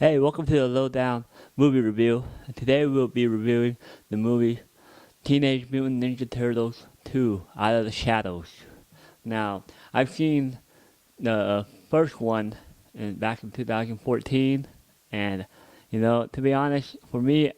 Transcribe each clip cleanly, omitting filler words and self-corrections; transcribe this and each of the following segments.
Hey, welcome to the Lowdown Movie Review. Today we'll be reviewing the movie Teenage Mutant Ninja Turtles 2 Out of the Shadows. Now, I've seen the first one back in 2014, and to be honest, for me,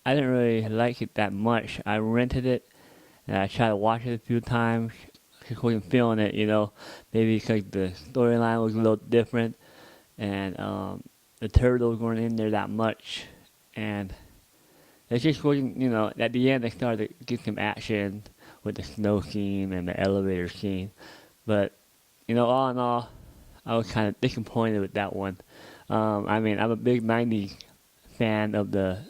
I didn't really like it that much. I rented it and I tried to watch it a few times. Just wasn't feeling it, maybe because the storyline was a little different and the turtles weren't in there that much, and it just wasn't. At the end they started to get some action with the snow scene and the elevator scene, but all in all, I was kind of disappointed with that one. I'm a big '90s fan of the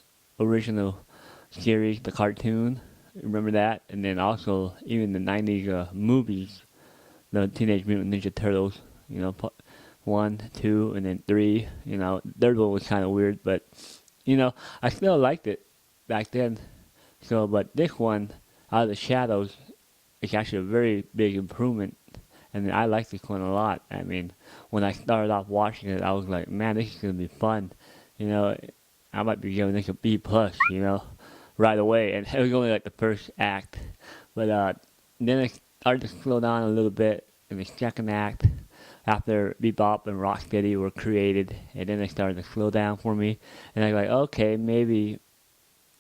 original series, the cartoon. Remember that, and then also even the '90s movies, the Teenage Mutant Ninja Turtles. One, two, and then three. The third one was kind of weird, but I still liked it back then. So, but this one, Out of the Shadows, is actually a very big improvement, and I like this one a lot. I mean, when I started off watching it, I was like, man, this is gonna be fun. You know, I might be giving this a B plus. Right away, and it was only like the first act, but then it started to slow down a little bit in the second act after Bebop and Rocksteady were created, and then it started to slow down for me, and I was like, okay, maybe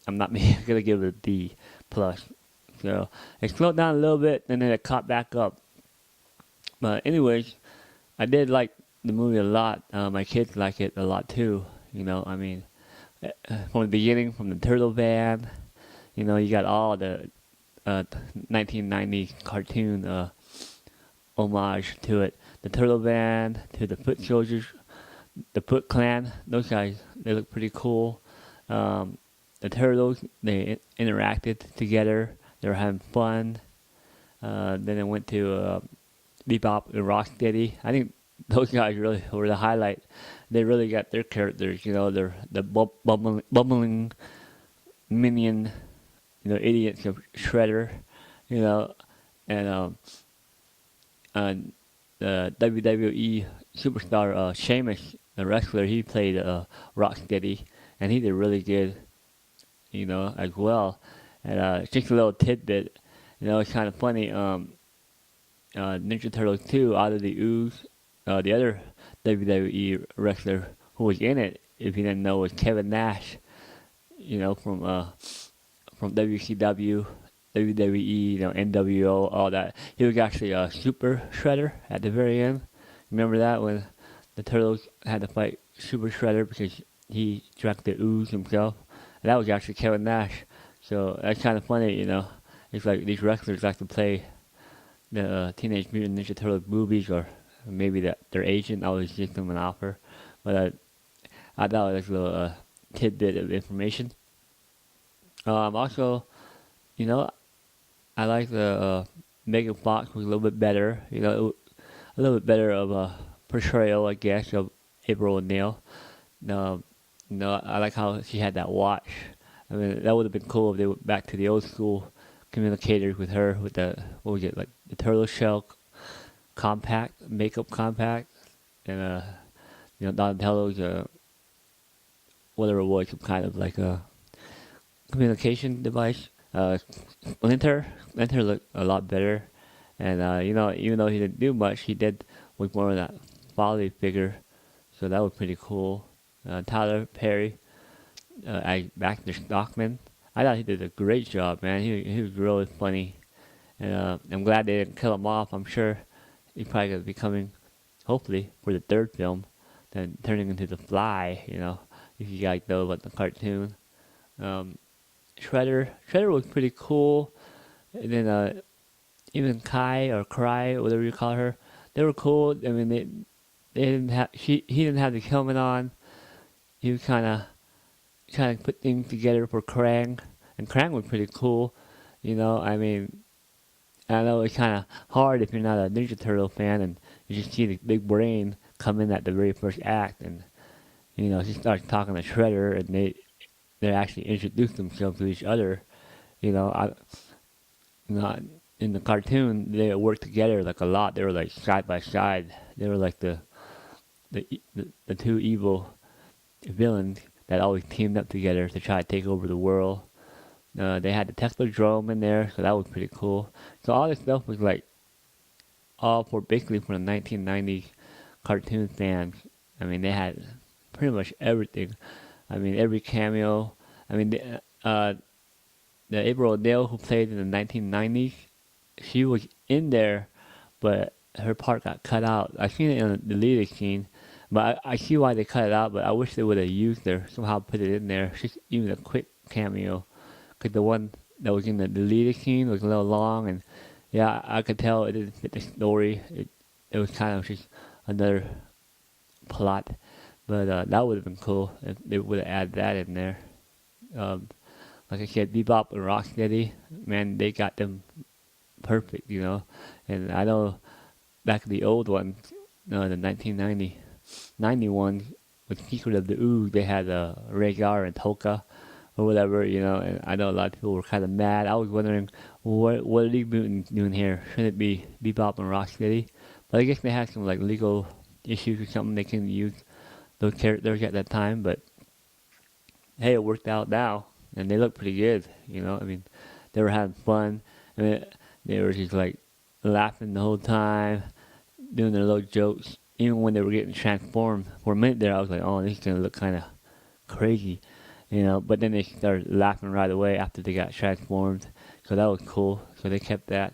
I'm not maybe gonna give it a B plus. So it slowed down a little bit, and then it caught back up. But anyways, I did like the movie a lot. My kids like it a lot too. From the beginning, from the Turtle Band, you got all the 1990s cartoon homage to it. The Turtle Band, to the Foot Soldiers, the Foot Clan. Those guys, they look pretty cool. The Turtles, they interacted together. They were having fun. Then it went to Bebop and Rocksteady. I think those guys really were the highlight. They really got their characters. They're the bumbling minion, idiots of Shredder, and the WWE superstar Sheamus, the wrestler, he played Rocksteady, and he did really good, as well. And just a little tidbit, it's kind of funny. Ninja Turtles 2, Out of the Ooze, the other WWE wrestler who was in it, if you didn't know, was Kevin Nash, from WCW, WWE, NWO, all that. He was actually a Super Shredder at the very end. Remember that when the Turtles had to fight Super Shredder because he drank the ooze himself? And that was actually Kevin Nash. So that's kind of funny, It's like these wrestlers like to play the Teenage Mutant Ninja Turtles movies, or maybe their agent always gives them an offer. But I thought it was a little tidbit of information. Also, you know, I like the Megan Fox was a little bit better. A little bit better of a portrayal, I guess, of April O'Neil. Um, I like how she had that watch. I mean, that would have been cool if they went back to the old school communicators with her, with the, what was it, like the turtle shell compact, makeup compact, and Donatello's whatever it was, some kind of like a communication device. Splinter looked a lot better, and even though he didn't do much, he did with more of that folly figure, so that was pretty cool. Tyler Perry, as Baxter Stockman, I thought he did a great job, man. He was really funny, and I'm glad they didn't kill him off. I'm sure he's probably gonna be coming, hopefully, for the third film, then turning into the Fly. If you guys know about the cartoon. Um, Shredder was pretty cool. And then even Kai or Cry, whatever you call her, they were cool. I mean, they didn't have he didn't have the helmet on. He was kind of put things together for Krang, and Krang was pretty cool. I mean, I know it's kind of hard if you're not a Ninja Turtle fan and you just see the big brain come in at the very first act, and he starts talking to Shredder, and they actually introduce themselves to each other. You know, I, in the cartoon they worked together like a lot. They were like side by side. They were like the two evil villains that always teamed up together to try to take over the world. They had the Technodrome in there, so that was pretty cool. So all this stuff was like all for basically for the 1990s cartoon fans. I mean, they had pretty much everything. I mean, every cameo. I mean, the April O'Neil who played in the 1990s, she was in there, but her part got cut out. I seen it in the deleted scene, but I see why they cut it out. But I wish they would have used her somehow, put it in there, just even a quick cameo. Cause the one that was in the deleted scene was a little long, and yeah, I could tell it didn't fit the story. It was kind of just another plot, but that would have been cool if they would have added that in there. Um, like I said, Bebop and Rocksteady, man, they got them perfect, you know. And I know back in the old ones, no, the 1990, 91 with Secret of the Ooze, they had Rhaegar and Toka or whatever, you know. And I know a lot of people were kind of mad. I was wondering, what are these mutants doing here? Shouldn't it be Bebop and Rocksteady? But I guess they had some like legal issues or something. They couldn't use those characters at that time. But hey, it worked out now. And they look pretty good, you know. I mean, they were having fun. I mean, they were just like laughing the whole time, doing their little jokes. Even when they were getting transformed, for a minute there, I was like, "Oh, this is gonna look kind of crazy," you know. But then they started laughing right away after they got transformed, so that was cool. So they kept that.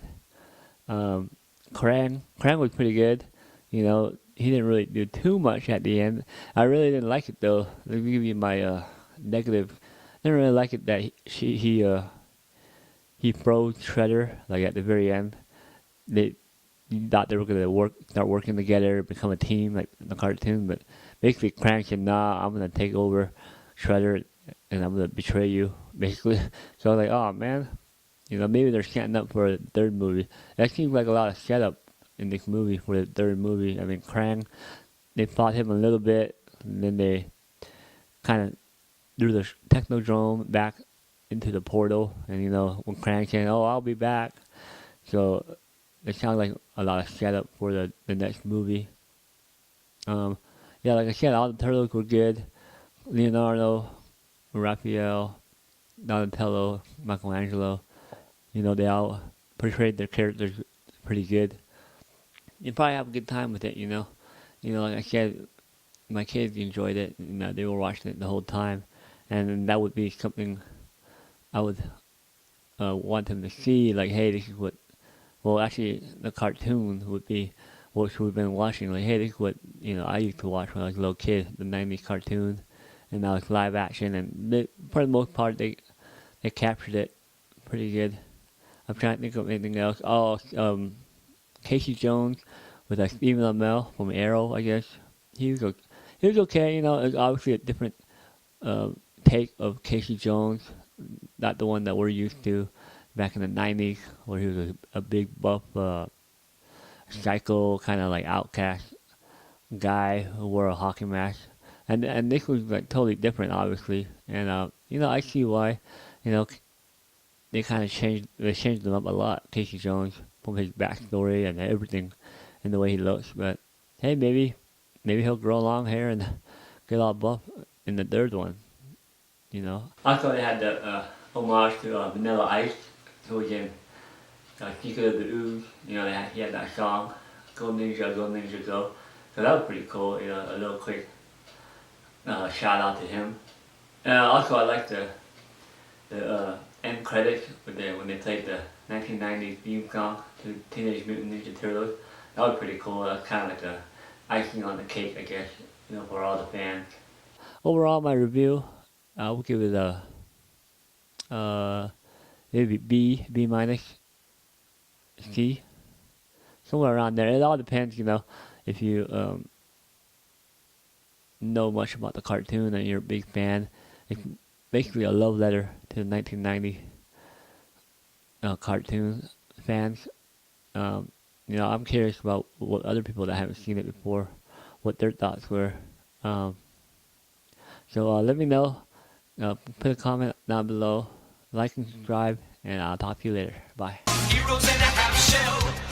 Krang was pretty good, you know. He didn't really do too much at the end. I really didn't like it though. Let me give you my negative. I didn't really like it that he froze Shredder like at the very end. They thought they were gonna start working together, become a team like in the cartoon, but basically Krang said, "Nah, I'm gonna take over Shredder and I'm gonna betray you," basically. So I was like, "Oh man, you know, maybe they're setting up for a third movie." That seems like a lot of setup in this movie for the third movie. I mean, Krang, they fought him a little bit, and then they kind of threw the Technodrome back into the portal, and you know, when Krang said, "Oh, I'll be back," so it sounds like a lot of setup for the next movie. Yeah, like I said, all the turtles were good. Leonardo, Raphael, Donatello, Michelangelo, you know, they all portrayed their characters pretty good. You probably have a good time with it, you know. You know, like I said, my kids enjoyed it, and they were watching it the whole time, and that would be something I would want them to see. Like, hey, this is what. Well, actually, the cartoon would be what we've been watching. Like, hey, this is what I used to watch when I was a little kid, the '90s cartoon, and now it's live action, and for the most part, they captured it pretty good. I'm trying to think of anything else. Oh, Casey Jones with Stephen Amell from Arrow, I guess. He was okay. You know, it's obviously a different take of Casey Jones, not the one that we're used to back in the '90s, where he was a big buff, psycho kind of like outcast guy who wore a hockey mask, and this was like totally different, obviously. And I see why. You know, they kind of changed him up a lot, Casey Jones, from his backstory and everything, and the way he looks. But hey, maybe he'll grow long hair and get all buff in the third one. You know. Also, they had the homage to Vanilla Ice. So again, Secret of the Ooze. You know, he had that song, "Go Ninja, Go Ninja, Go." So that was pretty cool. You know, a little quick shout out to him. Also, I like the end credits when they played the 1990s theme song to Teenage Mutant Ninja Turtles. That was pretty cool. That was kind of like the icing on the cake, I guess, for all the fans. Overall, my review, I will give it a maybe B minus, C, somewhere around there. It all depends, if you know much about the cartoon and you're a big fan. It's basically a love letter to the 1990 cartoon fans. I'm curious about what other people that haven't seen it before, what their thoughts were. So let me know. Put a comment down below. Like and subscribe, and I'll talk to you later. Bye. Heroes in a half shell.